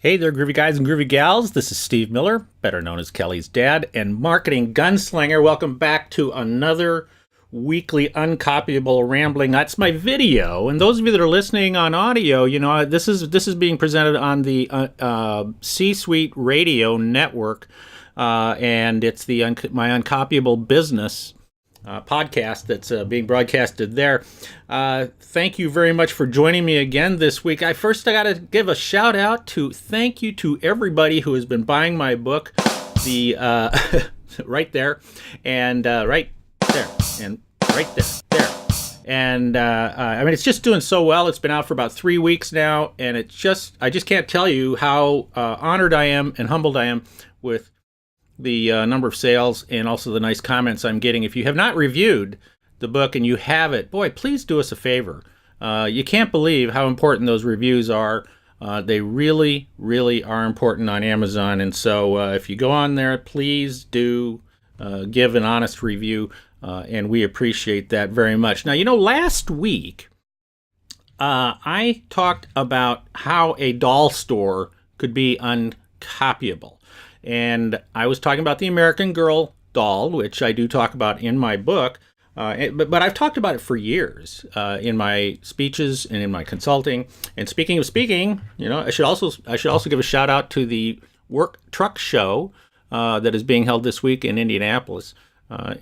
Hey there, groovy guys and groovy gals. This is Steve Miller, better known as Kelly's dad and marketing gunslinger. Welcome back to another weekly uncopyable rambling. That's my video. And those of you that are listening on audio, this is being presented on the C-Suite Radio Network, and it's the my uncopyable business podcast that's being broadcasted there. Thank you very much for joining me again this week. I got to give a shout out thank you to everybody who has been buying my book, the right there, and right there, and right there. And I mean, it's just doing so well. It's been out for about 3 weeks now, and I just can't tell you how honored I am and humbled I am with the number of sales and also the nice comments I'm getting. If you have not reviewed the book and you have it, boy, please do us a favor. You can't believe how important those reviews are. They really, really are important on Amazon. And so if you go on there, please do give an honest review, and we appreciate that very much. Now, last week I talked about how a doll store could be uncopyable. And I was talking about the American Girl doll, which I do talk about in my book, but I've talked about it for years in my speeches and in my consulting. And speaking of speaking, I should also give a shout out to the Work Truck Show that is being held this week in Indianapolis,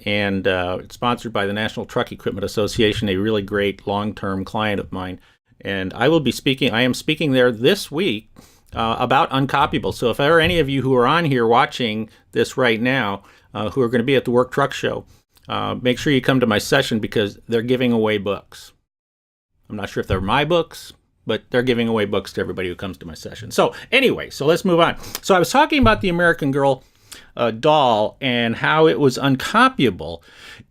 and it's sponsored by the National Truck Equipment Association, a really great long-term client of mine. And I am speaking there this week about uncopyable. So if there are any of you who are on here watching this right now who are going to be at the Work Truck Show, make sure you come to my session because they're giving away books. I'm not sure if they're my books, but they're giving away books to everybody who comes to my session. So anyway, let's move on. So I was talking about the American Girl doll and how it was uncopyable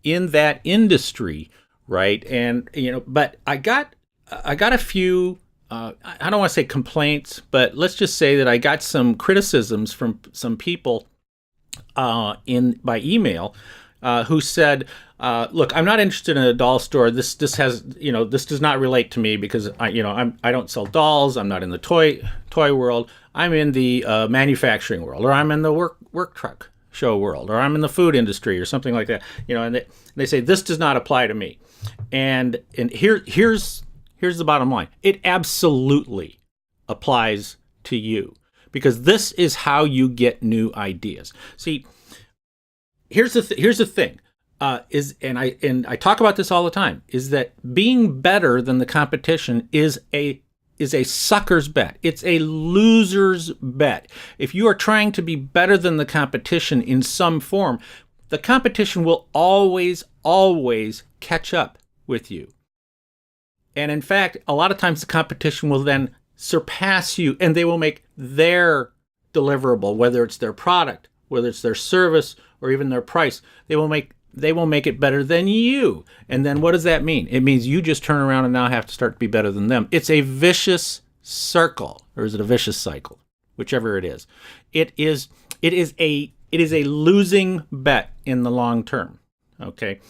in that industry, right? And but I got a few I don't want to say complaints, but let's just say that I got some criticisms from some people by email who said, "Look, I'm not interested in a doll store. This does not relate to me because I don't sell dolls. I'm not in the toy world. I'm in the manufacturing world, or I'm in the work truck show world, or I'm in the food industry, or something like that. And they say this does not apply to me. And Here's the bottom line. It absolutely applies to you because this is how you get new ideas. See, here's the thing. I talk about this all the time, is that being better than the competition is a sucker's bet. It's a loser's bet. If you are trying to be better than the competition in some form, the competition will always catch up with you. And in fact, a lot of times the competition will then surpass you and they will make their deliverable, whether it's their product, whether it's their service, or even their price, they will make it better than you. And then what does that mean? It means you just turn around and now have to start to be better than them. It's a vicious circle, or is it a vicious cycle? Whichever it is. It is a losing bet in the long term. Okay.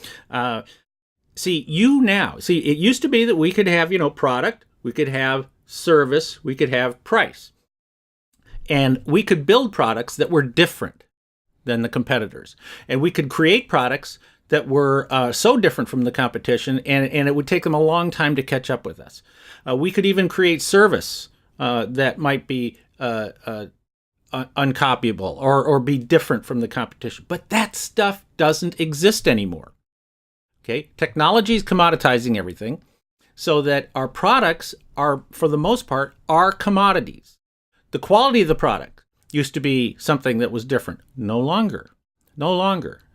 It used to be that we could have, product, we could have service, we could have price. And we could build products that were different than the competitors. And we could create products that were so different from the competition, and it would take them a long time to catch up with us. We could even create service that might be uncopyable or be different from the competition. But that stuff doesn't exist anymore. Okay, technology is commoditizing everything so that our products are, for the most part, are commodities. The quality of the product used to be something that was different. No longer.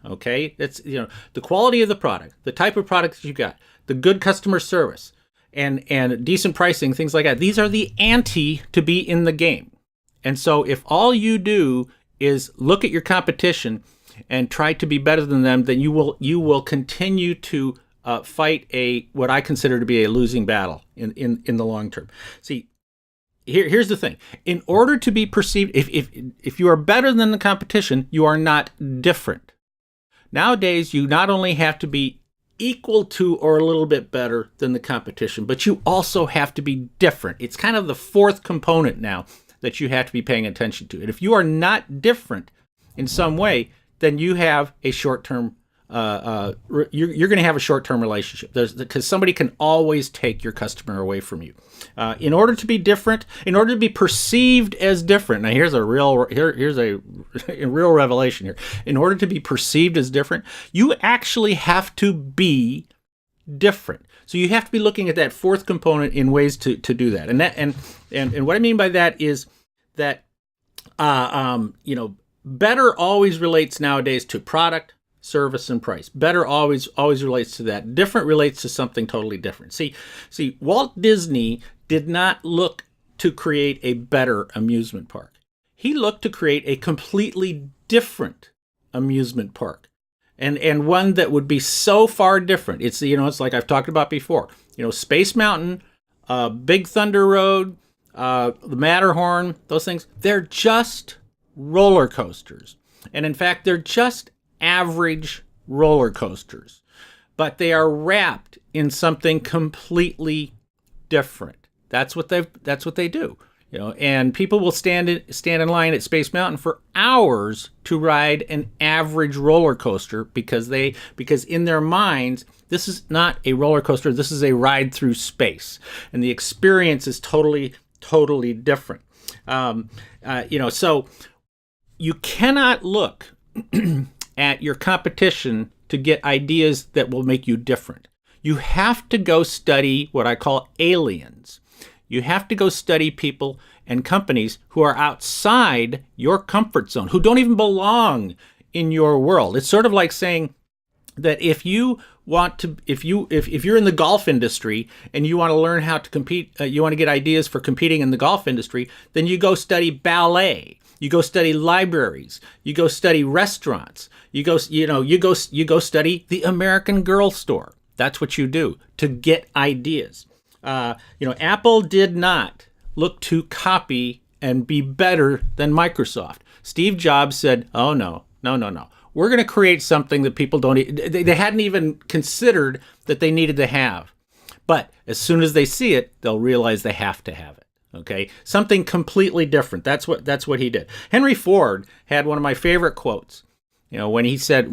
Okay, it's the quality of the product, the type of product that you got, the good customer service, and decent pricing, things like that. These are the ante to be in the game. And so if all you do is look at your competition and try to be better than them, then you will continue to fight what I consider to be a losing battle in the long term. See, here's the thing. In order to be perceived, if you are better than the competition, you are not different. Nowadays, you not only have to be equal to or a little bit better than the competition, but you also have to be different. It's kind of the fourth component now that you have to be paying attention to. And if you are not different in some way, then you have a short-term you're going to have a short-term relationship. Because somebody can always take your customer away from you. In order to be different, in order to be perceived as different. Now here's a real revelation here. In order to be perceived as different, you actually have to be different. So you have to be looking at that fourth component in ways to do that. And what I mean by that is that better always relates nowadays to product, service, and price. Better always relates to that. Different relates to something totally different. See, Walt Disney did not look to create a better amusement park. He looked to create a completely different amusement park, and one that would be so far different. It's like I've talked about before. Space Mountain, Big Thunder Road, the Matterhorn, those things. They're just roller coasters, and in fact, they're just average roller coasters, but they are wrapped in something completely different. That's what they do. And people will stand in line at Space Mountain for hours to ride an average roller coaster because in their minds this is not a roller coaster. This is a ride through space, and the experience is totally different. So you cannot look at your competition to get ideas that will make you different. You have to go study what I call aliens. You have to go study people and companies who are outside your comfort zone, who don't even belong in your world. It's sort of like saying that if you're in the golf industry and you want to learn how to compete, you want to get ideas for competing in the golf industry, then you go study ballet. You go study libraries. You go study restaurants. You go study the American Girl store. That's what you do to get ideas. Apple did not look to copy and be better than Microsoft. Steve Jobs said, "Oh no. We're going to create something that people they hadn't even considered that they needed to have. But as soon as they see it, they'll realize they have to have it." Okay, something completely different. That's what he did. Henry Ford had one of my favorite quotes. When he said,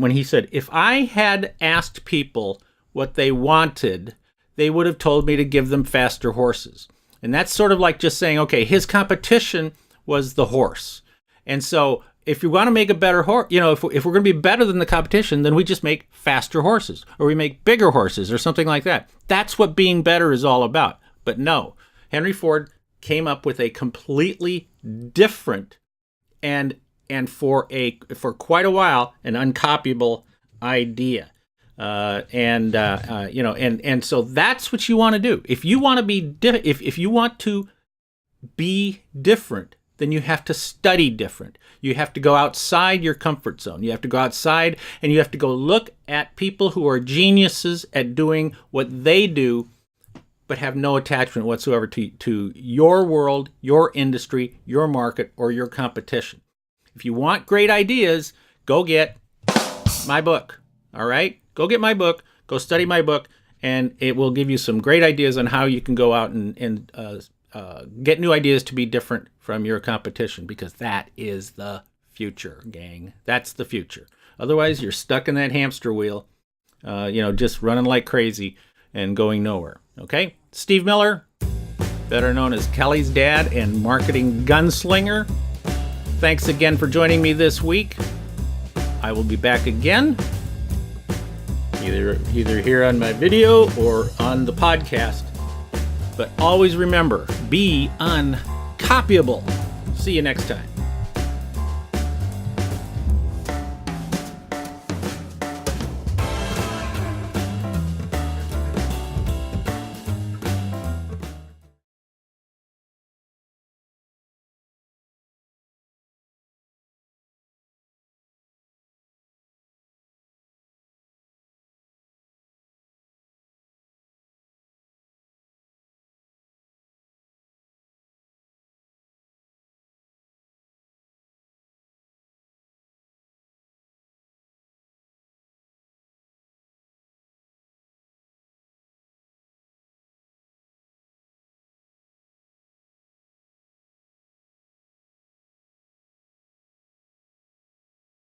"If I had asked people what they wanted, they would have told me to give them faster horses." And that's sort of like just saying, okay, his competition was the horse. And so if you want to make a better horse, if we're going to be better than the competition, then we just make faster horses, or we make bigger horses, or something like that. That's what being better is all about. But no, Henry Ford came up with a completely different and for quite a while an uncopyable idea. And so that's what you want to do. If you want to be if you want to be different, then you have to study different. You have to go outside your comfort zone. You have to go outside and you have to go look at people who are geniuses at doing what they do, but have no attachment whatsoever to your world, your industry, your market, or your competition. If you want great ideas, go get my book. All right? Go get my book. Go study my book, and it will give you some great ideas on how you can go out and get new ideas to be different from your competition, because that is the future, gang. That's the future. Otherwise, you're stuck in that hamster wheel, just running like crazy and going nowhere. Okay? Steve Miller, better known as Kelly's dad and marketing gunslinger. Thanks again for joining me this week. I will be back again, either here on my video or on the podcast. But always remember, be uncopyable. See you next time.